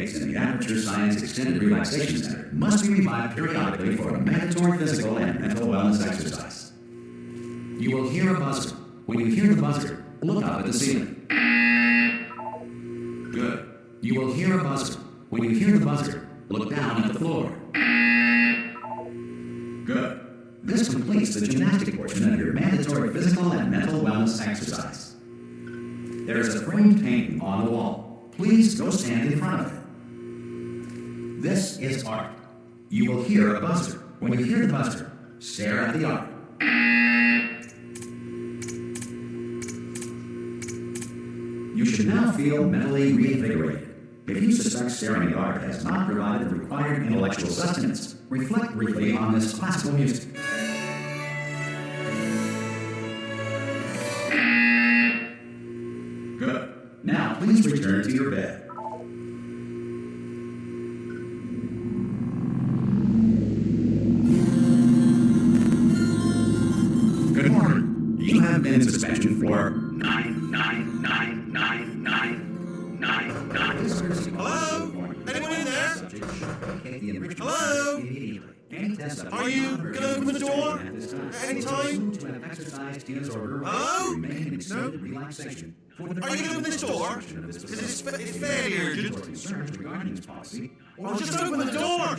days in the Aperture Science Extended Relaxation Center must be revived periodically for a mandatory physical and mental wellness exercise. You will hear a buzzer. When you hear the buzzer, look up at the ceiling. Good. You will hear a buzzer. When you hear the buzzer, look down at the floor. Good. This completes the gymnastic portion of your mandatory physical and mental wellness exercise. There is a framed painting on the wall. Please go stand in front of it. This is art. You will hear a buzzer. When you hear the buzzer, stare at the art. You should now feel mentally reinvigorated. If you suspect staring at art has not provided the required intellectual sustenance, reflect briefly on this classical music. Good. Now, please return to your bed. Good morning. You have been in suspension for 9999999. Hello? Anyone in there? Hello? Are you going to open the door at any time? Hello? No? Are you going to open this door? Because it's fairly urgent. Well, just open the door!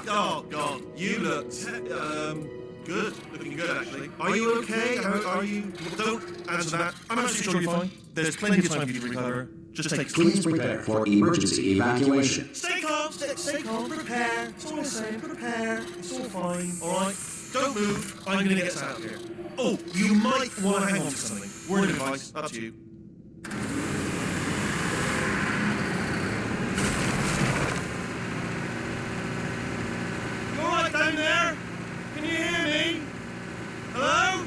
Oh, God. You look... good. Looking good, actually. Are you okay? Are you... Don't answer that. I'm absolutely sure you're fine. There's plenty of time for you to recover. Just take... Please prepare for emergency evacuation. Stay calm, stay calm. Prepare. That's all I'm saying. Prepare. It's all fine. All right? Don't move. I'm going to get us out of here. Oh, you might want to hang on to something. Word of advice. Up to you. You all right down there? Can you hear me? Hello?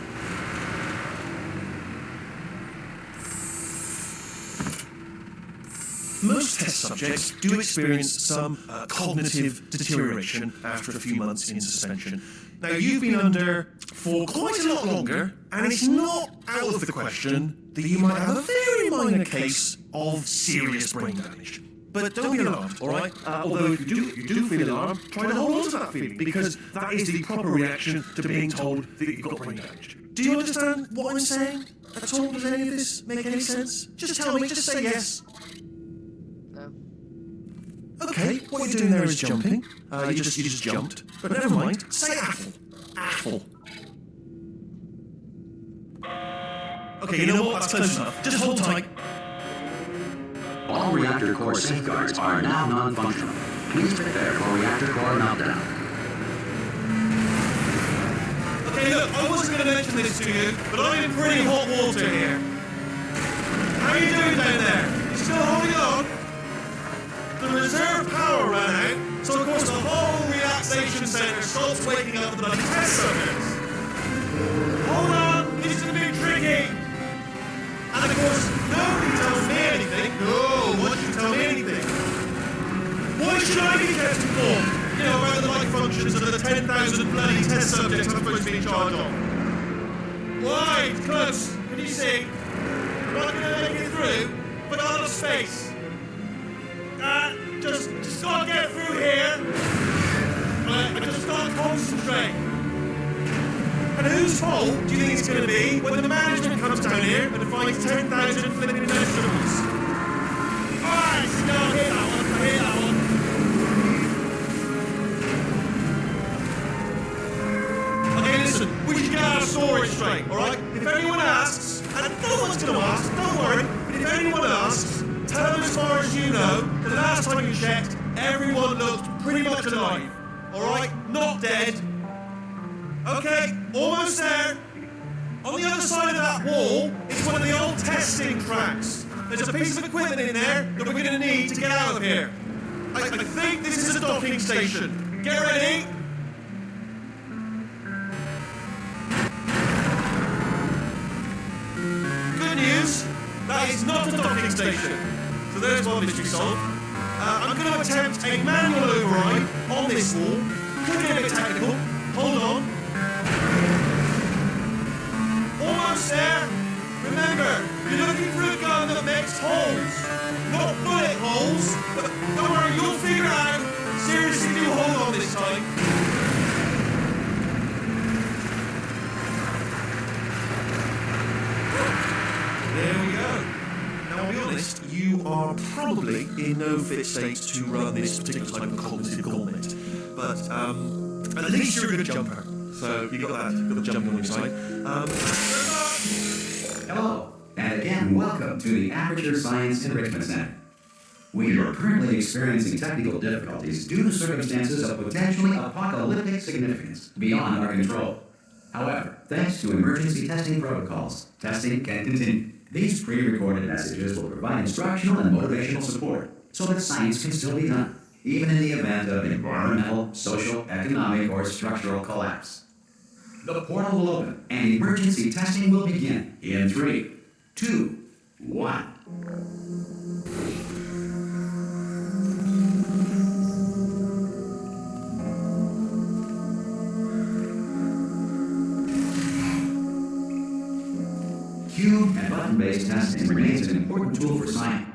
Most test subjects do experience some cognitive deterioration after a few months in suspension. Now, you've been under for quite a lot longer, and it's not out of the question that you might have a very minor case of serious brain damage. But don't be alarmed, all right? Although if you do feel alarmed, try to hold on to that feeling, because that is the proper reaction to being told that you've got brain damage. Do you understand what I'm saying at all? Does any of this make any sense? Just tell me, just say yes. Okay, what you're doing there is jumping. You just jumped. But never mind. Say apple. Apple. Okay, you know what? That's close enough. Just hold tight. All reactor core safeguards are now non-functional. Please prepare for reactor core meltdown. Okay, look, I wasn't going to mention this to you, but I'm in pretty hot water here. How are you doing down there? You still holding on? The reserve power ran out, so of course the whole relaxation centre stops waking up the bloody test subjects. Hold on, this is a bit tricky. And of course, nobody tells me anything. No, why should you tell me anything? Why should I be kept informed? You know, about the like functions of the 10,000 bloody test subjects I'm supposed to be in charge of. Why? Close. Can you see? I'm not going to make it through, but out of space. Just gotta get through here. I just can't concentrate. And whose fault do you think it's going to be when the management comes down here and finds 10,000 flipping vegetables? Alright, no, I hear that one. Okay, listen, we should get our story straight, alright? If anyone asks, and no one's going to ask, don't worry, but if anyone asks, tell them as far as you know, the last time you checked, everyone looked pretty much alive. Alright? Not dead. Okay, almost there. On the other side of that wall is one of the old testing tracks. There's a piece of equipment in there that we're going to need to get out of here. I think this is a docking station. Get ready. Good news, that is not a docking station. So there's one mystery solved. I'm going to attempt a manual override on this wall. Could get a bit technical. Hold on. Almost there. Remember, you're looking for a gun that makes holes, not bullet holes. are probably in no fit state to run this particular type of cognitive gauntlet. But at least you're a good jumper. So you got the jumping on your side. Hello, and again, welcome to the Aperture Science Enrichment Center. We are currently experiencing technical difficulties due to circumstances of potentially apocalyptic significance beyond our control. However, thanks to emergency testing protocols, testing can continue. These pre-recorded messages will provide instructional and motivational support so that science can still be done, even in the event of environmental, social, economic, or structural collapse. The portal will open and emergency testing will begin in 3, 2, 1. Cube and button-based testing remains an important tool for science.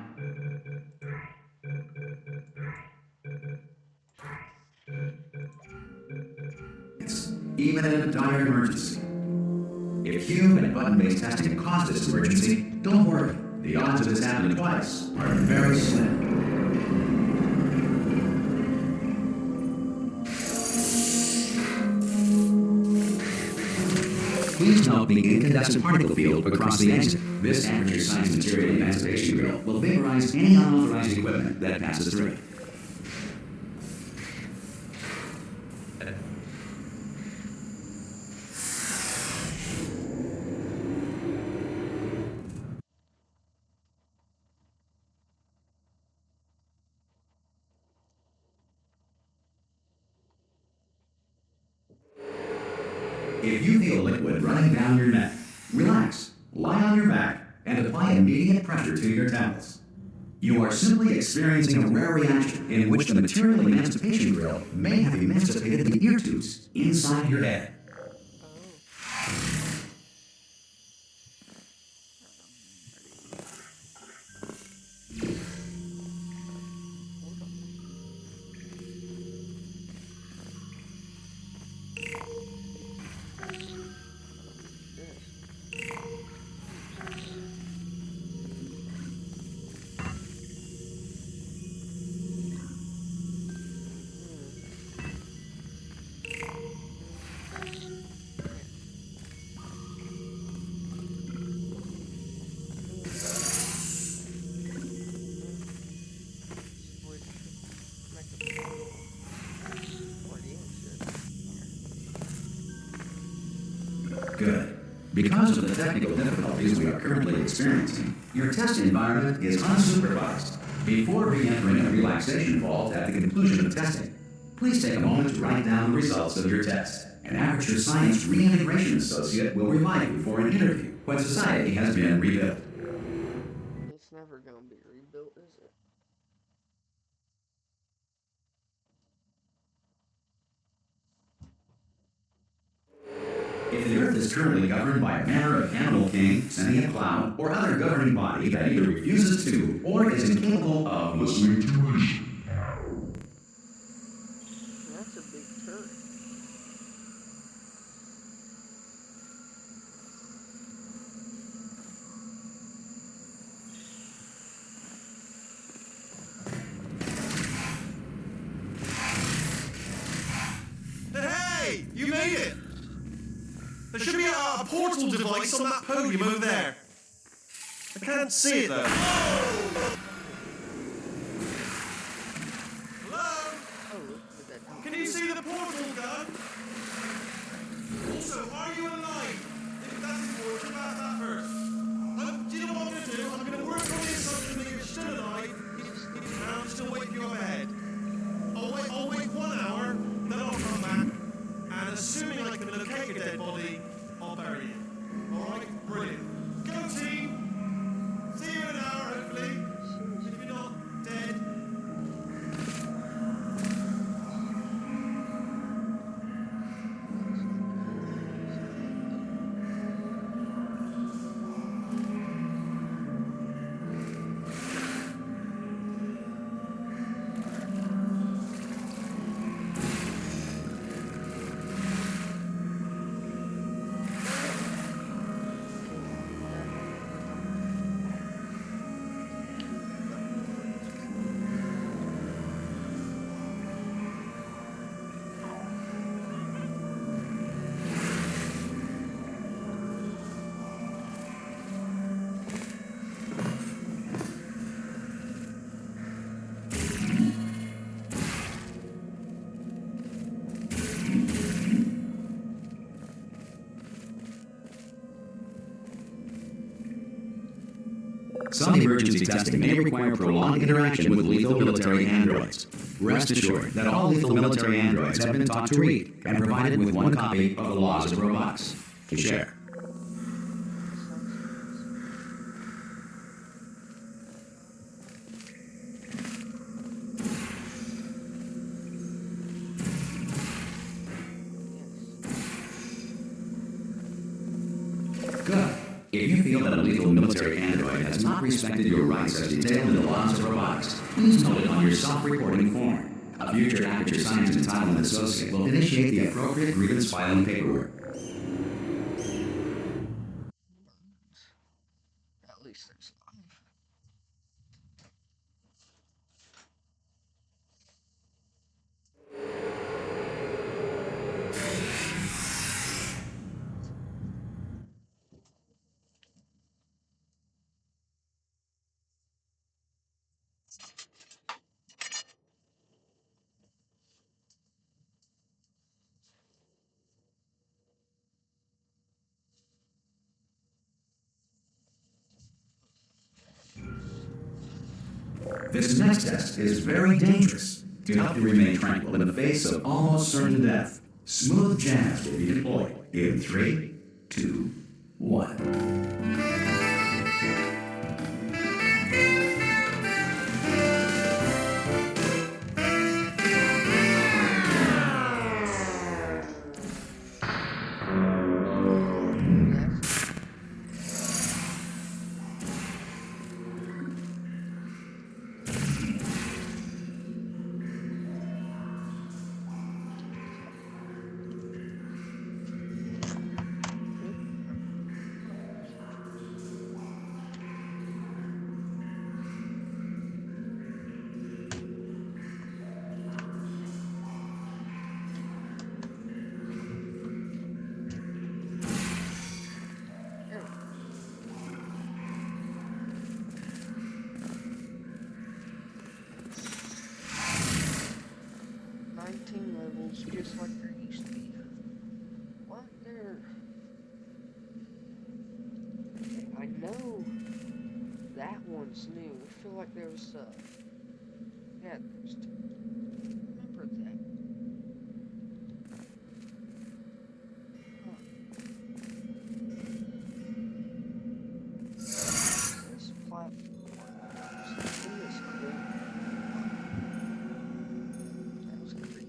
Even in a dire emergency. If cube and button-based testing caused this emergency, don't worry. The odds of this happening twice are very slim. Please note the incandescent particle field across the exit. This Aperture Science Material Emancipation Grill will vaporize any unauthorized equipment that passes through. If you feel liquid running down your neck, relax, lie on your back, and apply immediate pressure to your temples. You are simply experiencing a rare reaction in which the Material Emancipation Grill may have emancipated the ear tubes inside your head. Good. Because of the technical difficulties we are currently experiencing, your test environment is unsupervised. Before re-entering a relaxation vault at the conclusion of testing, please take a moment to write down the results of your test. An Aperture Science Reintegration Associate will remind you for an interview when society has been rebuilt. It's never gonna be rebuilt, is it? If the Earth is currently governed by a manner of animal king, sentient cloud, or other governing body that either refuses to or is incapable of listening to reason. That's a big turret. Hey! You made it! There should be a portal device on that podium over there. I can't see it though. Hello? Oh, look at that. Can you see the portal gun? Also, are you alive? If that's important, ask that first. Do you know what I'm going to do? I'm going to work on the assumption that you're still alive. If you can, I'm still waiting you up ahead. I'll wait 1 hour, then I'll come back. And assuming I can locate your dead body, I'll bury it. Alright? Brilliant. Go team! See you in an hour, hopefully. emergency testing may require prolonged interaction with lethal military androids. Rest assured that all lethal military androids have been taught to read and provided with one copy of the Laws of Robotics to share. Good. If you feel that a lethal military android has not respected your rights as detailed in the Laws of Robotics, please note it on your self-reporting form. A future Aperture Science Entitlement Associate will initiate the appropriate grievance filing paperwork. At least there's life. This next test is very dangerous. To help you remain tranquil in the face of almost certain death, smooth jazz will be deployed in 3, 2, 1. Levels just like there used to be. Weren't there? I know that one's new. I feel like there was yeah, there's two. Remember that. This platform is cool. That was creepy.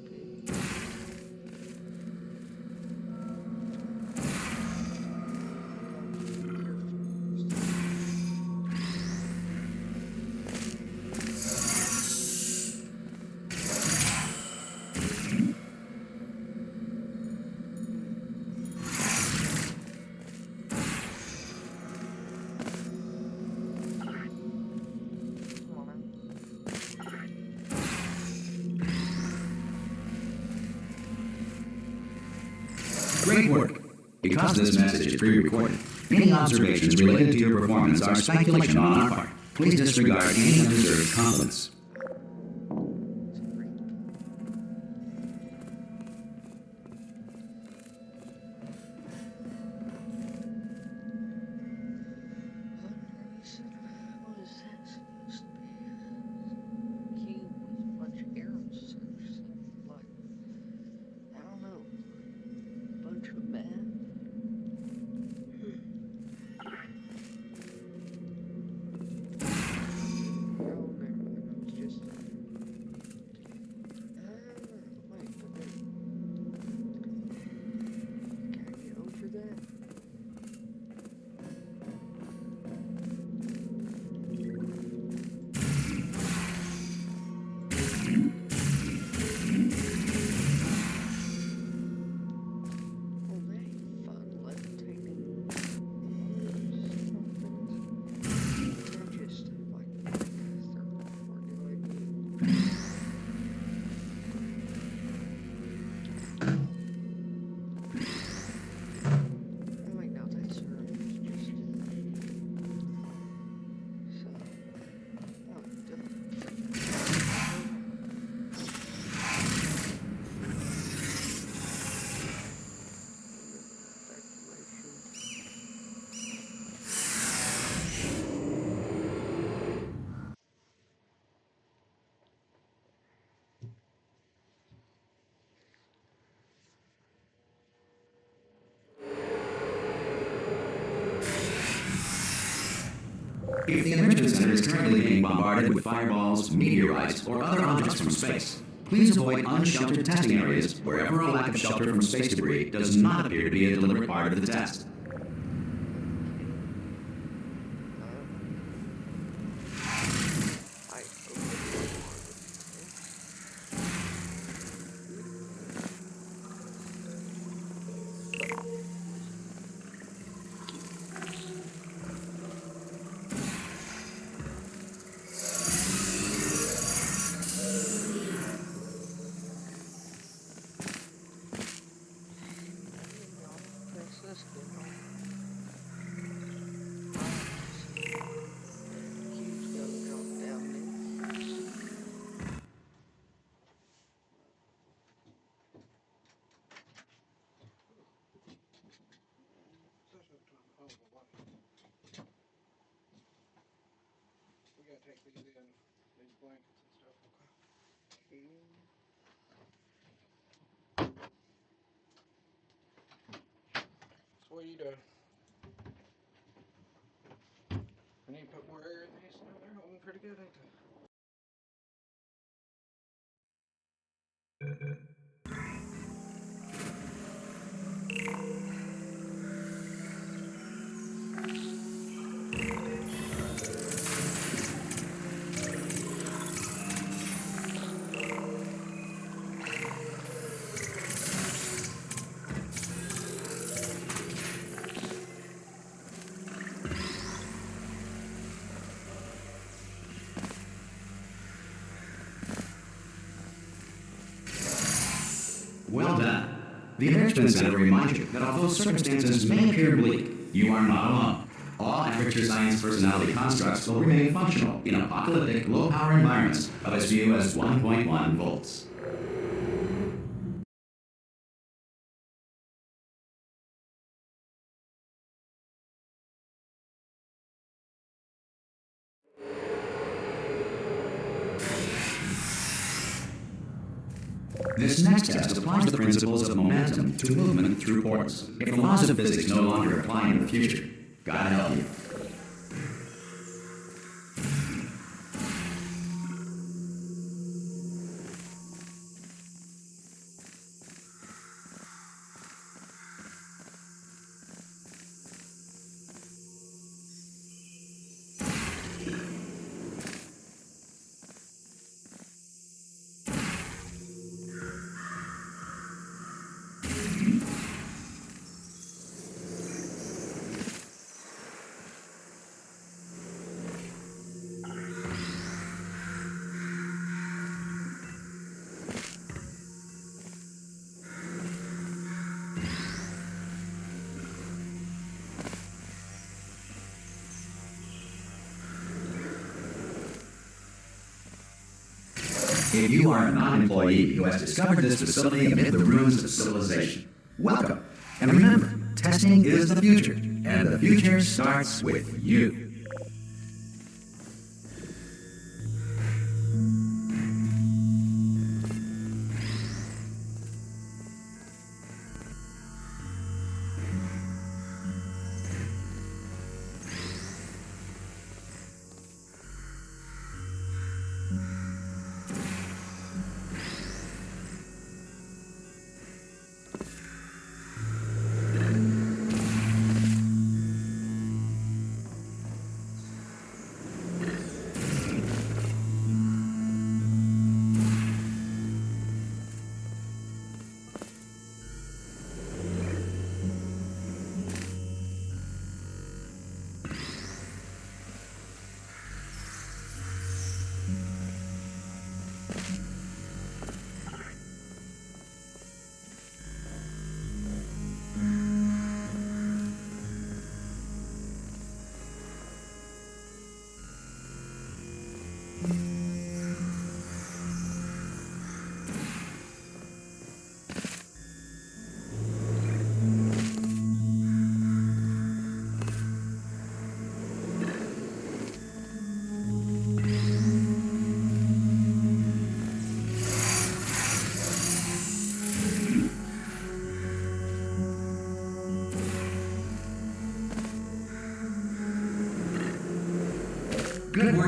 Great work. Because this message is pre-recorded, any observations related to your performance are speculation on our part. Please disregard any undeserved compliments. What is that supposed to be? A cube with a bunch of arrows or something like. I don't know. Bunch of men. Oh, there. If the Enrichment Center is currently being bombarded with fireballs, meteorites, or other objects from space, please avoid unsheltered testing areas wherever a lack of shelter from space debris does not appear to be a deliberate part of the test. I press this down. Keys gotta drop down there. We gotta take these in, these blankets and stuff. Okay. So what are you doing? I need to put more air in these. No, they're holding pretty good, ain't they? Well done. The Enrichment Center reminds you that although circumstances may appear bleak, you are not alone. All Aperture Science personality constructs will remain functional in apocalyptic, low-power environments of as few as 1.1 volts. This next test applies the principles of momentum to movement through portals. If the laws of physics no longer apply in the future, God help you. If you are a non-employee who has discovered this facility amid the ruins of civilization, welcome. And remember, testing is the future, and the future starts with you.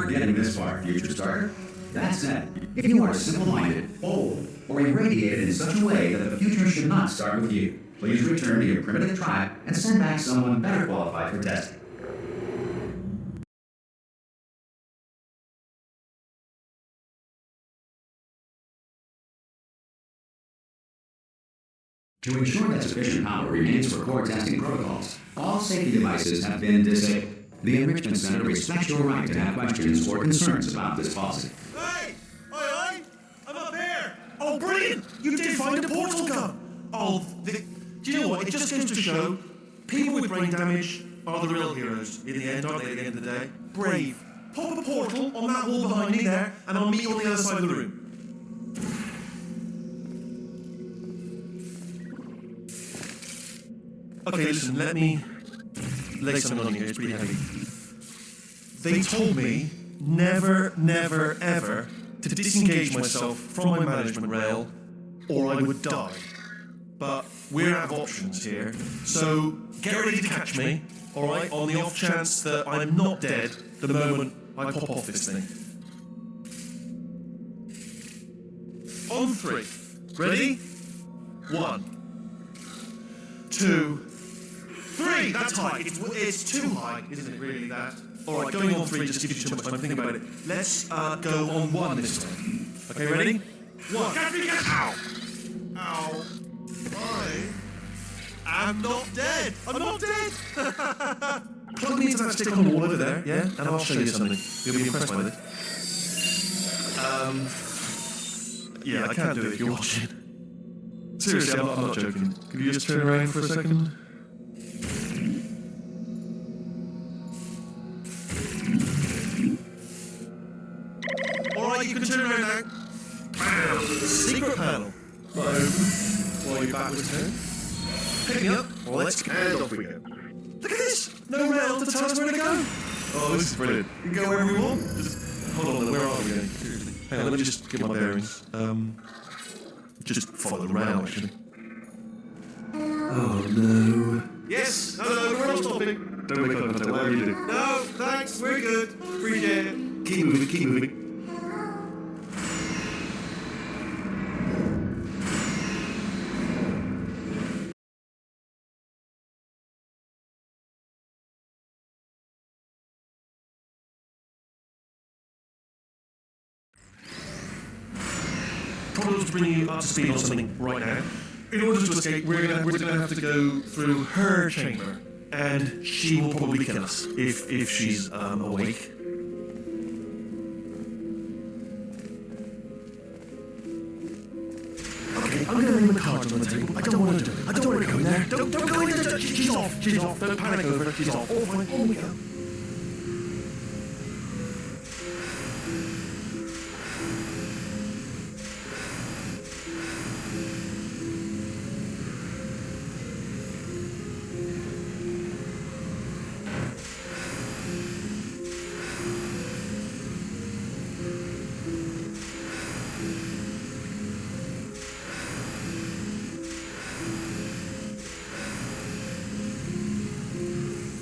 for getting this far, future starter. That said, if you are simple-minded, bold, or irradiated in such a way that the future should not start with you, please return to your primitive tribe and send back someone better qualified for testing. To ensure that sufficient power remains for core testing protocols, all safety devices have been disabled. The Enrichment Center respects your right to have questions or concerns about this policy. Hey! Oi! I'm up here! Oh, brilliant! You did find a portal gun! Oh, do you know what? It just goes to show, people with brain damage are the real heroes in the end, aren't they, at the end of the day? Brave. Pop a portal on that wall behind me there, and I'll meet you on the other side of the room. Okay, listen, let me lay something on you. It's pretty heavy. They told me never, never, ever to disengage myself from my management rail or I would die. But we're out of options here, so get ready to catch me, alright, on the off chance that I'm not dead the moment I pop off this thing. On 3. Ready? 1, 2, 3! That's high. It's too high, isn't it, really, that? Alright, going on 3 just gives you too much time. Think about it. Let's go on 1 this time. Okay, ready? 1. Catch me, catch! Ow! Ow. I am not dead! I'm not dead! Plug me into that stick on the wall over there, yeah? And I'll show you something. You'll be impressed by this. Yeah, I can't do it if you're watching. Seriously, I'm not joking. Could you just turn around for a second? Alright, you can turn around now. Bam! Secret panel. While you're backwards turn. Pick me up. Let's go. And off we go. Look at this! No rail to tell us where to go. Oh, this is brilliant. You can go wherever we want. Just, hold on, where are we going? Seriously. Hang on, let me just get my bearings. Just follow the rail, actually. Oh, no. Yes, hello, we're not stopping. Don't make eye contact, whatever you do. No, thanks, we're good. Appreciate it. Keep moving, keep moving. Problems to bring you up to speed on something right now. In order to escape, we're gonna have to go through her chamber, and she will probably kill us if she's awake. Okay, I'm gonna lay the cards on the table. I don't want to do it. I don't want to go in there. Don't go in there. She's off. She's off. Don't panic over it. She's off. All fine. On we go.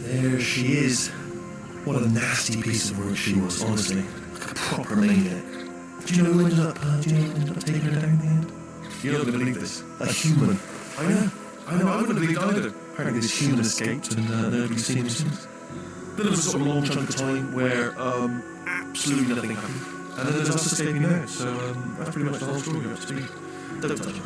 There she is. What a nasty piece of work she was, honestly. Like a proper maniac. Do you know who ended up taking her down in the end? You're not going to believe this. A human. I know. I wouldn't have believed either. Apparently this human escaped and nobody's seen him since. Then there was a sort of long chunk of time where absolutely nothing happened. And then there's us escaping now. So that's pretty much the whole story up to speed. Don't touch it.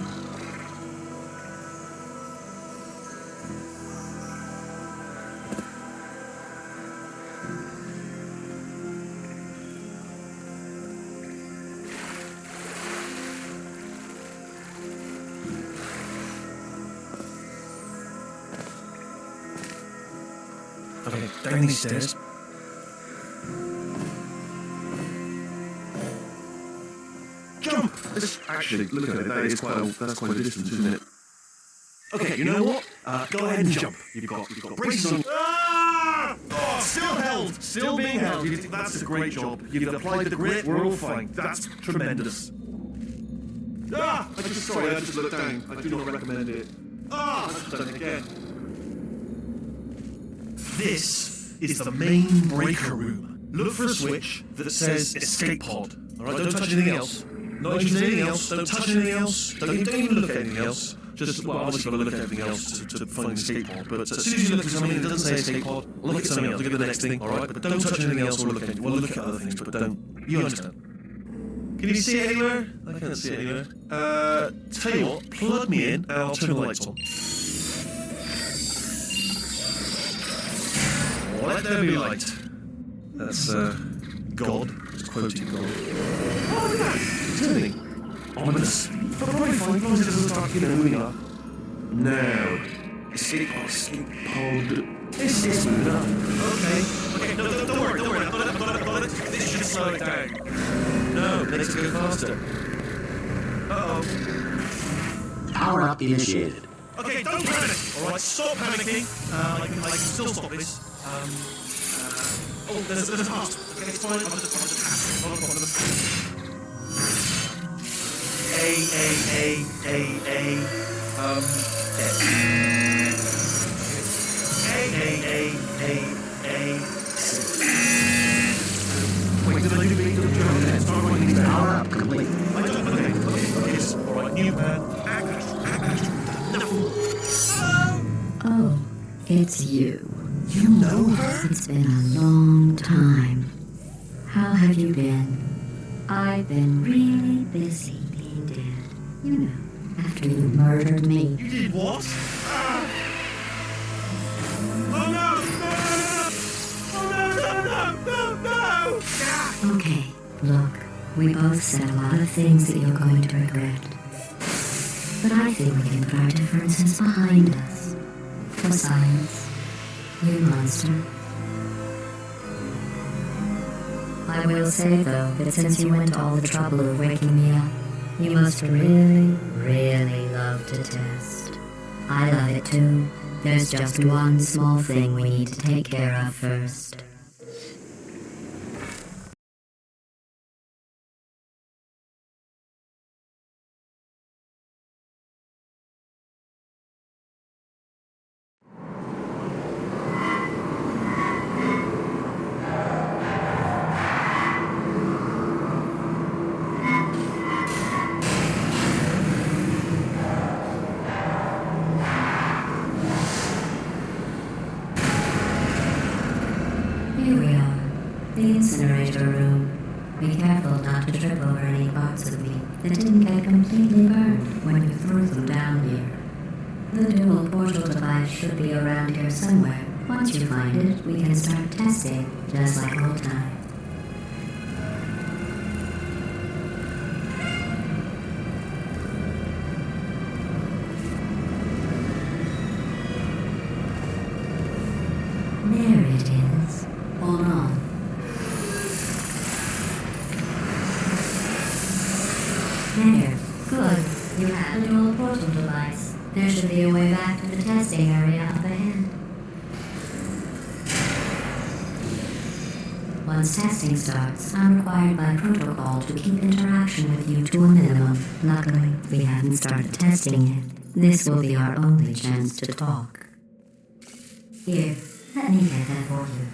Okay, down these stairs. Jump! Actually, look at it. That's quite a distance, isn't it? Okay, you know what? Go ahead and jump. You've got braces on. Ah! Oh, still held. Still being held. That's a great job. You've applied the grit. We're all fine. That's tremendous. Ah! I just looked down. I do not recommend it. Ah! I've done it again. This is the main breaker room. look for a switch that says escape pod. Alright, don't touch anything else. Not interested in anything else, don't touch anything else, don't even look at anything else. Just, well, obviously you've got to look at everything else to find an escape pod, but as soon as you look for something that doesn't say escape pod, look at something else, look at the next thing, alright? But don't touch anything else or look at anything. Well, look at other things, but don't. You understand? Can you see it anywhere? I can't see it anywhere. Tell you what, plug me in and I'll turn the lights on. Let there be light. That's, God. It's quoting God. Oh, look at that! It's turning. Ominous. But probably fine, as long as it doesn't start, moving up. No. Escape pod. It's moving up. Okay, no, don't worry. I've got it. This should slow it down. No, it makes it go faster. Uh-oh. Power up initiated. Okay, don't panic! Alright, stop panicking. I can still stop this. There's a task. Okay, it's fine. I'll just task. Not a problem. Wait, did I do the start writing these down? Power up complete. I don't. Okay. Yes. Alright, new plan. Oh, it's you. You know her? It's been a long time. How have you been? I've been really busy being dead. You know, after you murdered me. You did what? Oh no! Okay, look, we both said a lot of things that you're going to regret. But I think we can put our differences behind us. For science, you monster. I will say, though, that since you went to all the trouble of waking me up, you must really, really love to test. I love it too. There's just one small thing we need to take care of first. Here we are, the incinerator room. Be careful not to trip over any parts of me that didn't get completely burned when you threw them down here. The dual portal device should be around here somewhere. Once you find it, we can start testing, just like old times. There it is. Hold on. There. Good. You have the dual portal device. There should be a way back to the testing area up ahead. Once testing starts, I'm required by protocol to keep interaction with you to a minimum. Luckily, we haven't started testing yet. This will be our only chance to talk. Here, let me get that for you.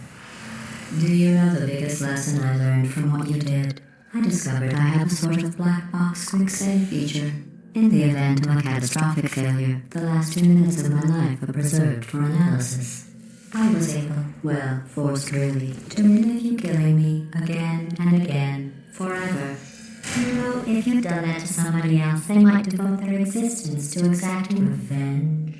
Do you know the biggest lesson I learned from what you did? I discovered I have a sort of black box quick save feature. In the event of a catastrophic failure, the last 2 minutes of my life are preserved for analysis. I was able, well, forced really, to relive you killing me again and again, forever. You know, if you'd done that to somebody else, they might devote their existence to exacting revenge.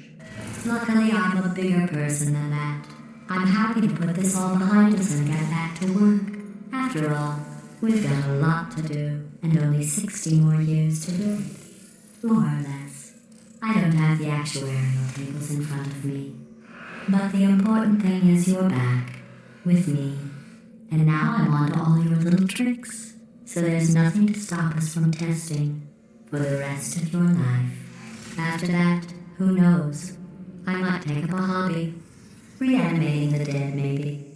Luckily, I'm a bigger person than that. I'm happy to put this all behind us and get back to work. After all, we've got a lot to do, and only 60 more years to do it. More or less. I don't have the actuarial tables in front of me. But the important thing is you're back, with me. And now I'm on to all your little tricks, so there's nothing to stop us from testing for the rest of your life. After that, who knows? I might take up a hobby. Reanimating the dead, maybe.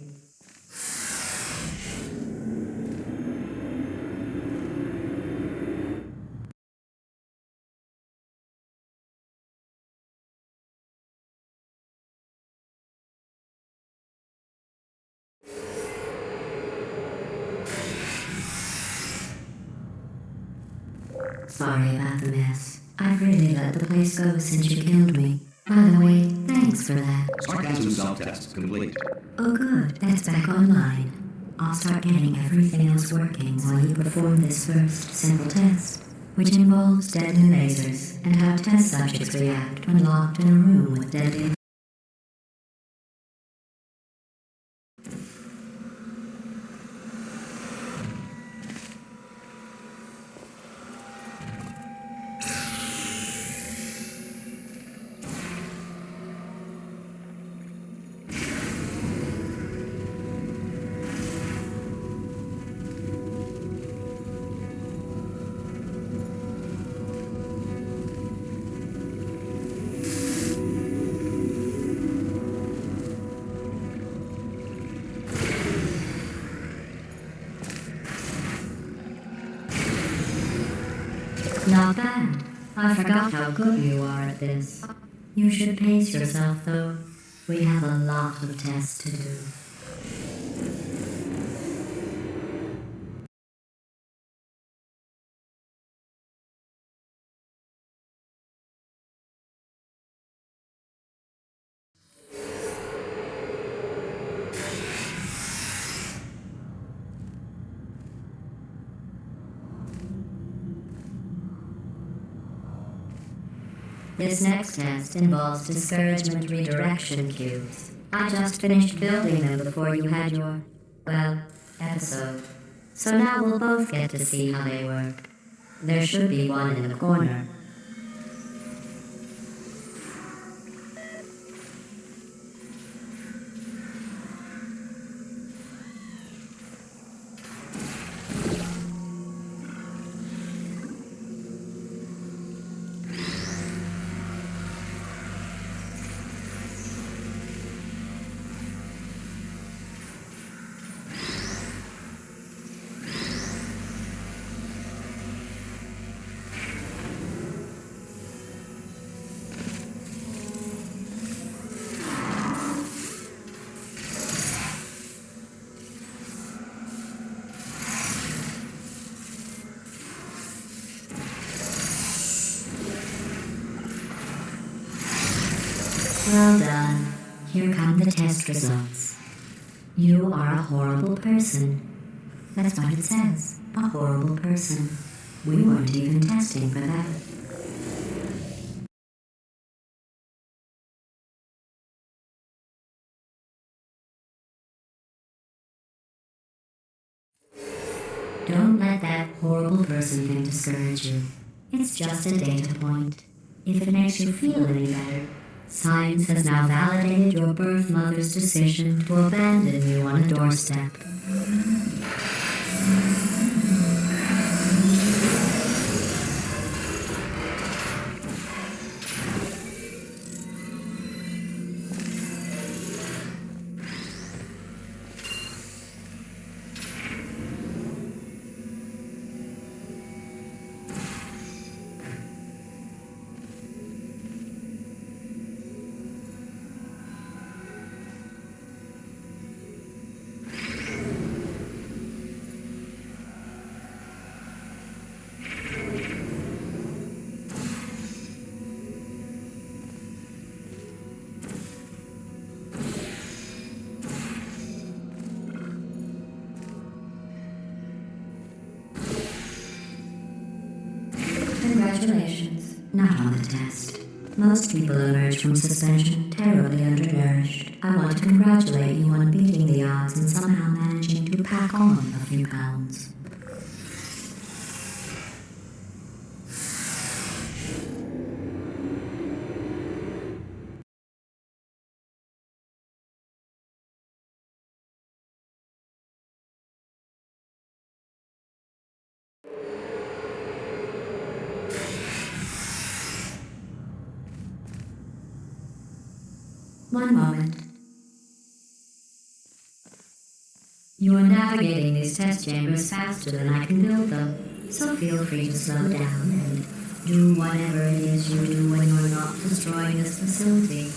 Sorry about the mess. I've really let the place go since you killed me. By the way, thanks for that. Sarcasm self-test complete. Oh good, that's back online. I'll start getting everything else working while you perform this first simple test, which involves deadly lasers and how test subjects react when locked in a room with deadly. Not bad. I forgot how good you are at this. You should pace yourself, though. We have a lot of tests to do. This next test involves discouragement redirection cubes. I just finished building them before you had your, well, episode. So now we'll both get to see how they work. There should be one in the corner. Well done. Here come the test results. You are a horrible person. That's what it says. A horrible person. We weren't even testing for that. Don't let that horrible person thing discourage you. It's just a data point. If it makes you feel any better, science has now validated your birth mother's decision to abandon you on a doorstep. Congratulations. Not on the test. Most people emerge from suspension terribly undernourished. I want to congratulate you on beating the odds and somehow managing to pack on a few pounds. One moment. You are navigating these test chambers faster than I can build them, so feel free to slow down and do whatever it is you do when you're not destroying this facility.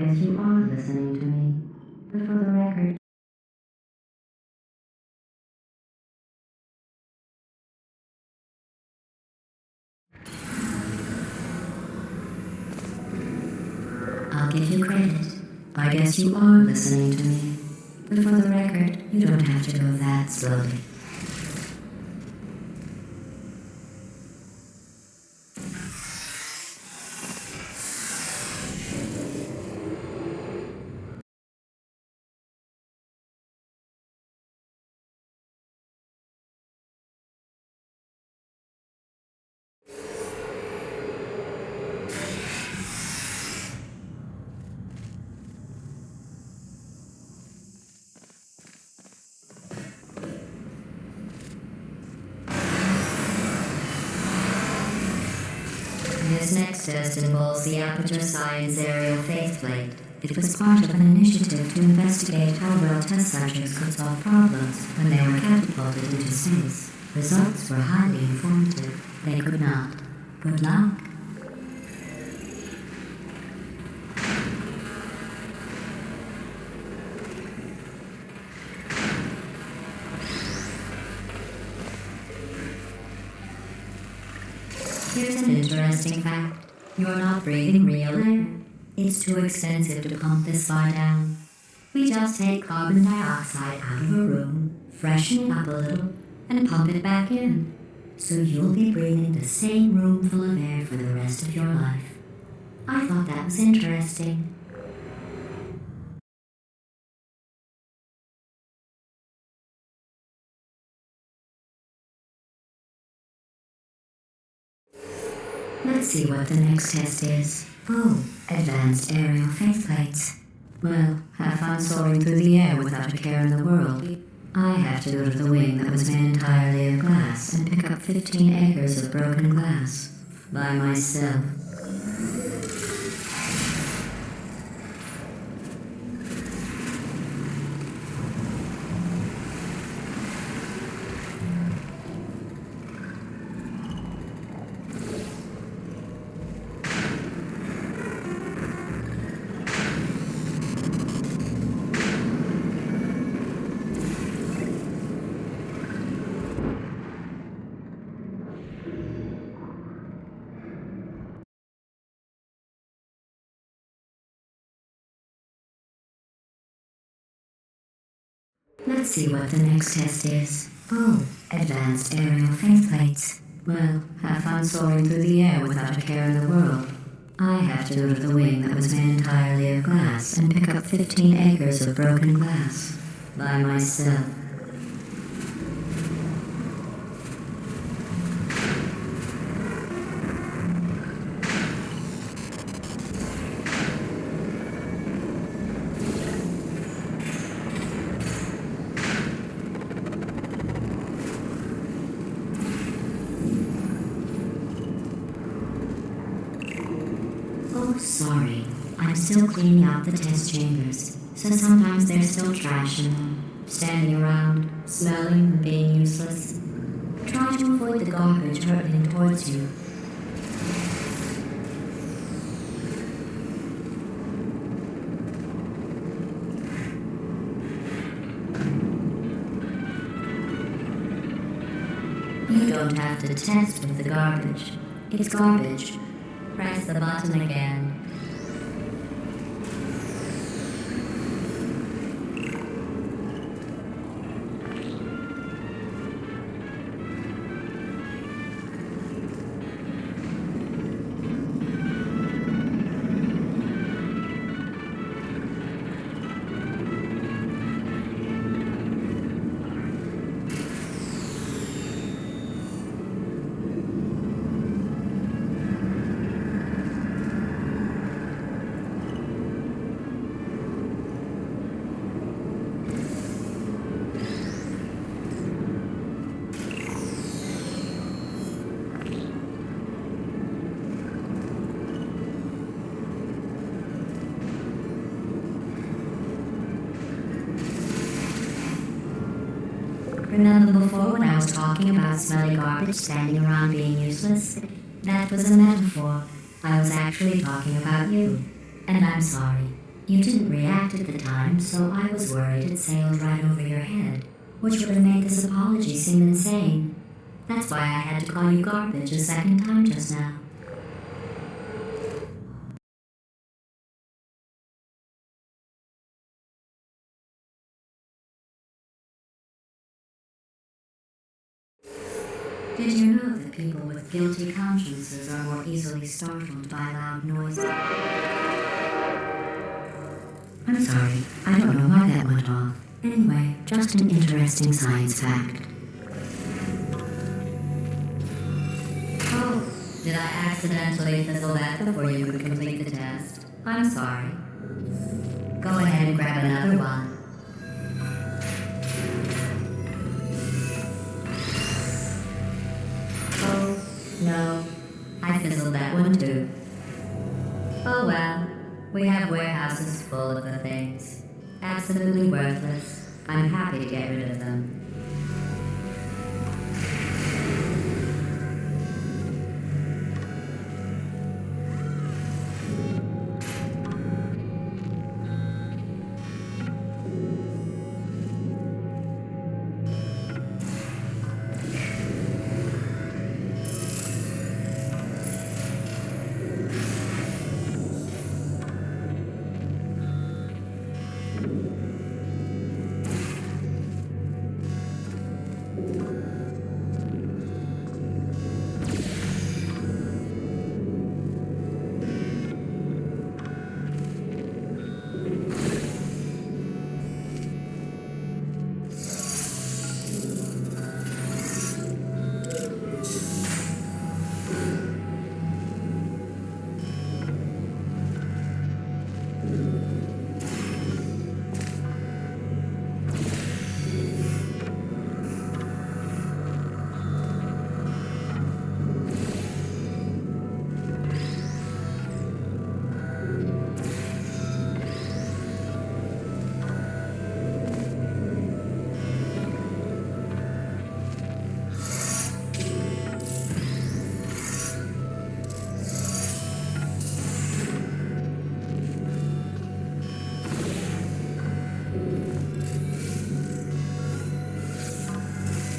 guess you are listening to me. But for the record, I'll give you credit. I guess you are listening to me. But for the record, you don't have to go that slowly. This next test involves the Aperture Science Aerial Faceplate. It was part of an initiative to investigate how well test subjects could solve problems when they were catapulted into space. Results were highly informative. They could not. Good luck. Here's an interesting fact. You're not breathing real air. It's too expensive to pump this far down. We just take carbon dioxide out of a room, freshen it up a little, and pump it back in. So you'll be breathing the same room full of air for the rest of your life. I thought that was interesting. Let's see what the next test is. Oh, advanced aerial faceplates. Well, have fun soaring through the air without a care in the world. I have to go to the wing that was made entirely of glass and pick up 15 acres of broken glass. By myself. Let's see what the next test is. Oh, advanced aerial faceplates. Well, have fun soaring through the air without a care in the world. I have to go to the wing that was made entirely of glass and pick up 15 acres of broken glass. By myself. Oh, sorry. I'm still cleaning out the test chambers, so sometimes there's still trash in them, standing around, smelling and being useless. Try to avoid the garbage hurtling towards you. You don't have to test with the garbage. It's garbage. Press the button again. Remember before when I was talking about smelly garbage standing around being useless? That was a metaphor. I was actually talking about you. And I'm sorry. You didn't react at the time, so I was worried it sailed right over your head, which would have made this apology seem insane. That's why I had to call you garbage a second time just now. Did you know that people with guilty consciences are more easily startled by loud noises? I'm sorry, I don't know why that went off. Anyway, just an interesting science fact. Oh, did I accidentally fizzle that before you could complete the test? I'm sorry. Go ahead and grab another one. Oh, no. I fizzled that one too. Oh well. We have warehouses full of the things. Absolutely worthless. I'm happy to get rid of them.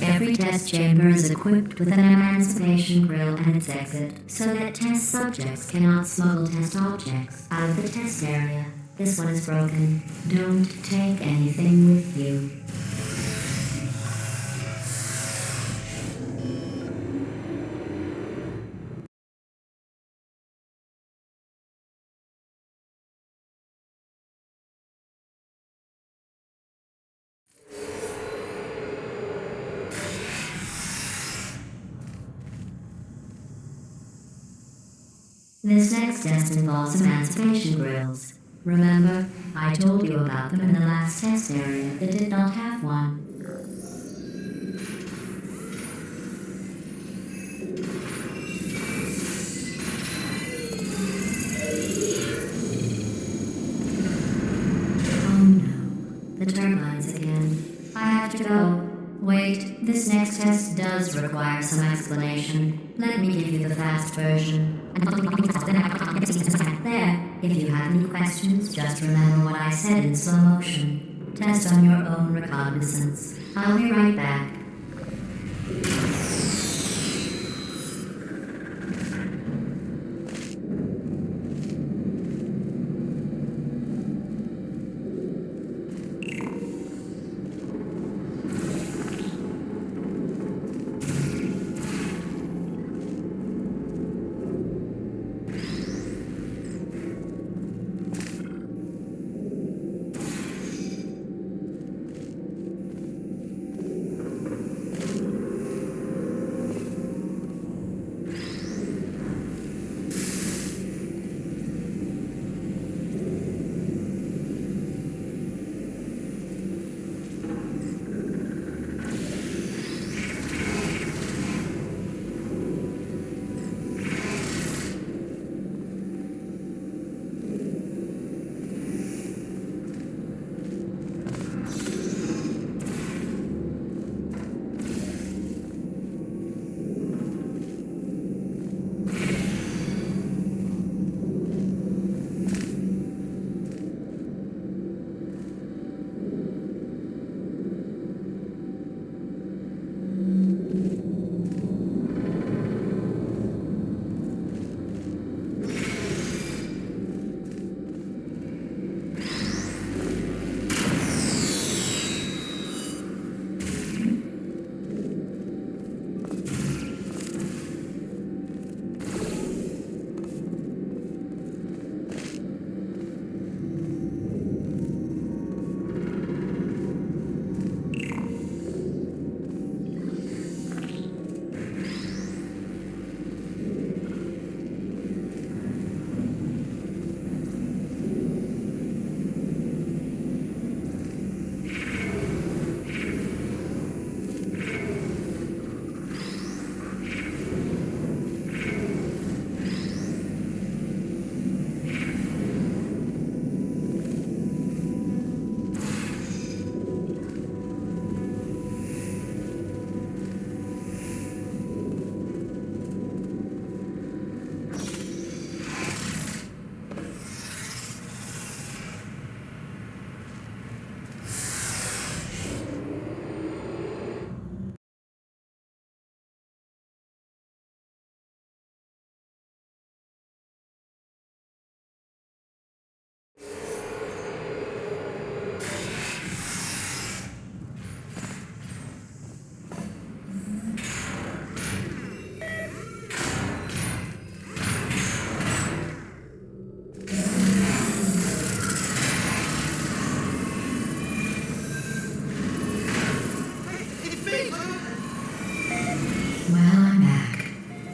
Every test chamber is equipped with an emancipation grill at its exit, so that test subjects cannot smuggle test objects out of the test area. This one is broken. Don't take anything with you. This next test involves emancipation grills. Remember, I told you about them in the last test area that did not have one. Oh no, the turbines again. I have to go. Wait, this next test does require some explanation. Let me give you the fast version. There, if you have any questions, just remember what I said in slow motion. Test on your own recognizance. I'll be right back.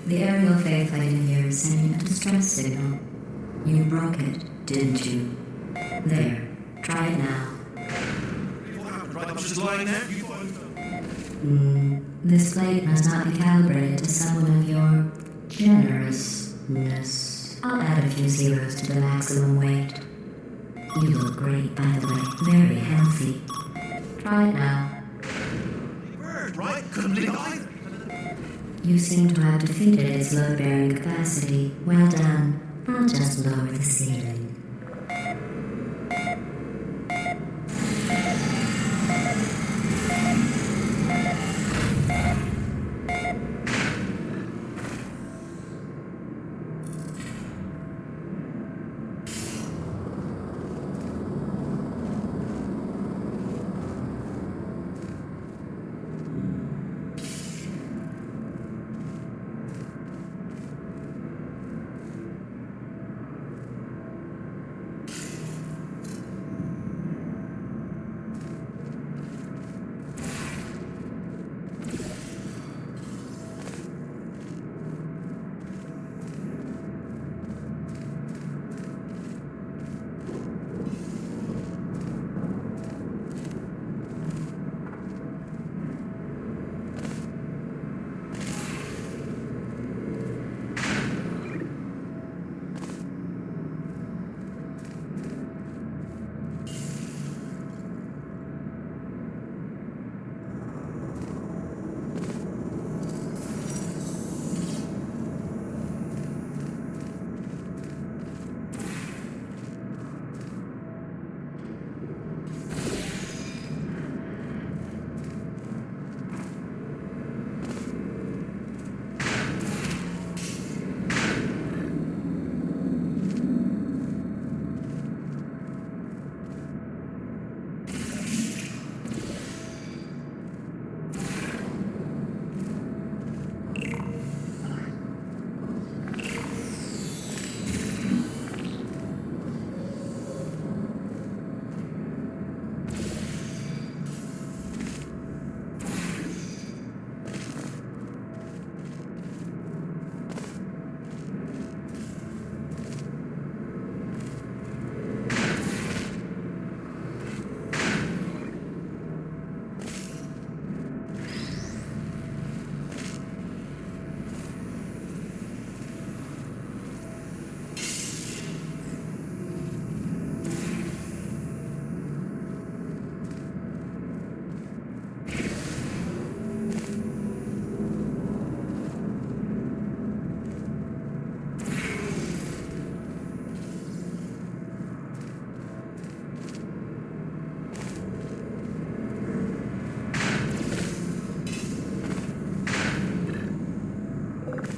The aerial faith light in here is sending a distress signal. You broke it, didn't you? There. Try it now. What happened, right? I was just lying there. You thought I was This plate must not be calibrated to someone of your generousness. I'll add a few zeros to the maximum weight. You look great, by the way. Very healthy. Try it now. bird, right? Couldn't believe it either. You seem to have defeated its load-bearing capacity. Well done. I'll just lower the ceiling.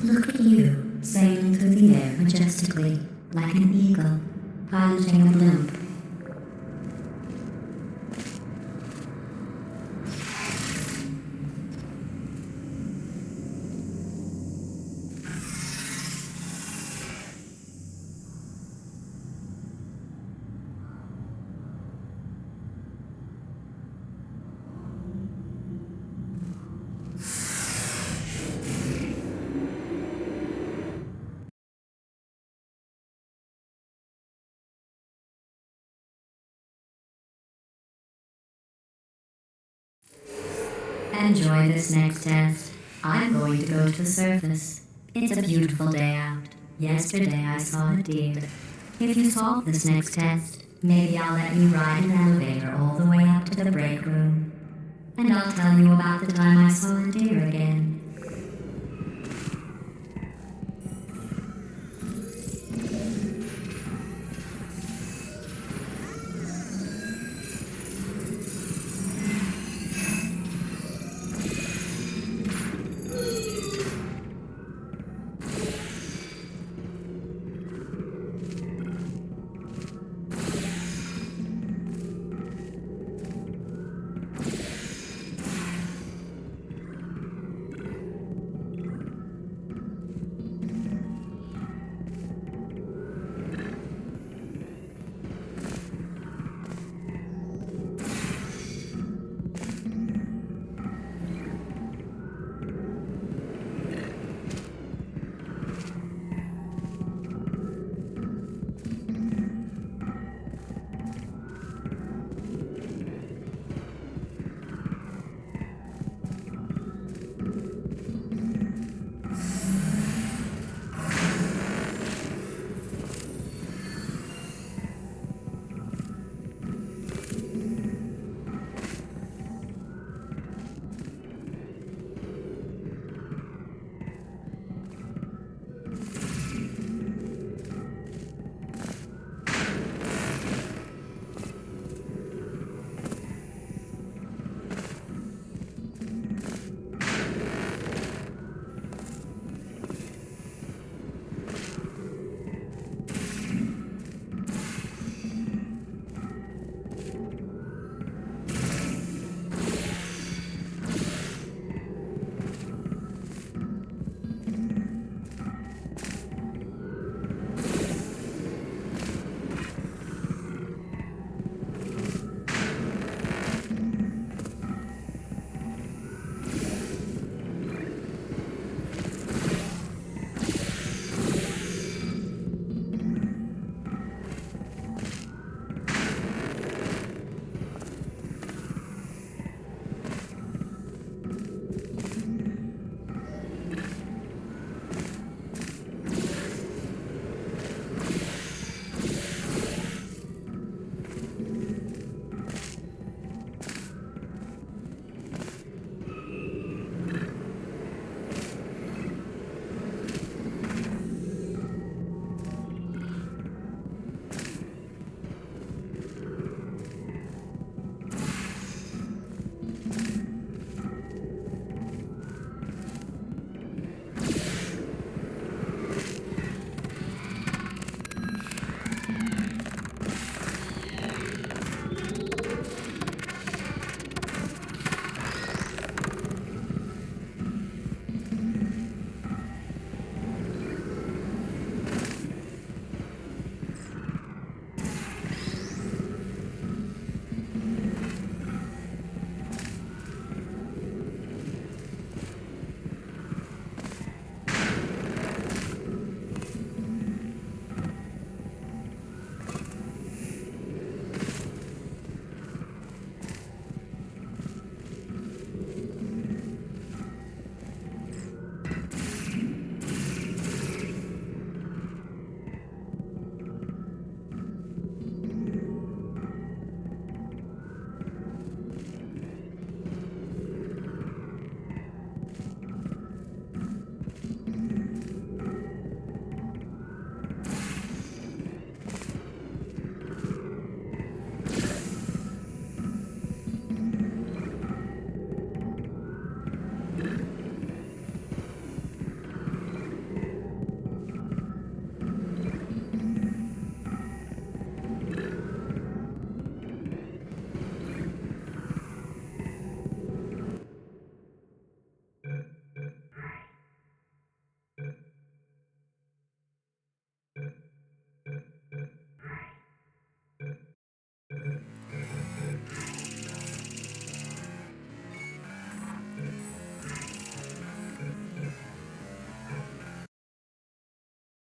Look at you, sailing through the air majestically, like an eagle, piloting a blimp. Enjoy this next test. I'm going to go to the surface. It's a beautiful day out. Yesterday I saw a deer. If you solve this next test, maybe I'll let you ride an elevator all the way up to the break room. And I'll tell you about the time I saw a deer again.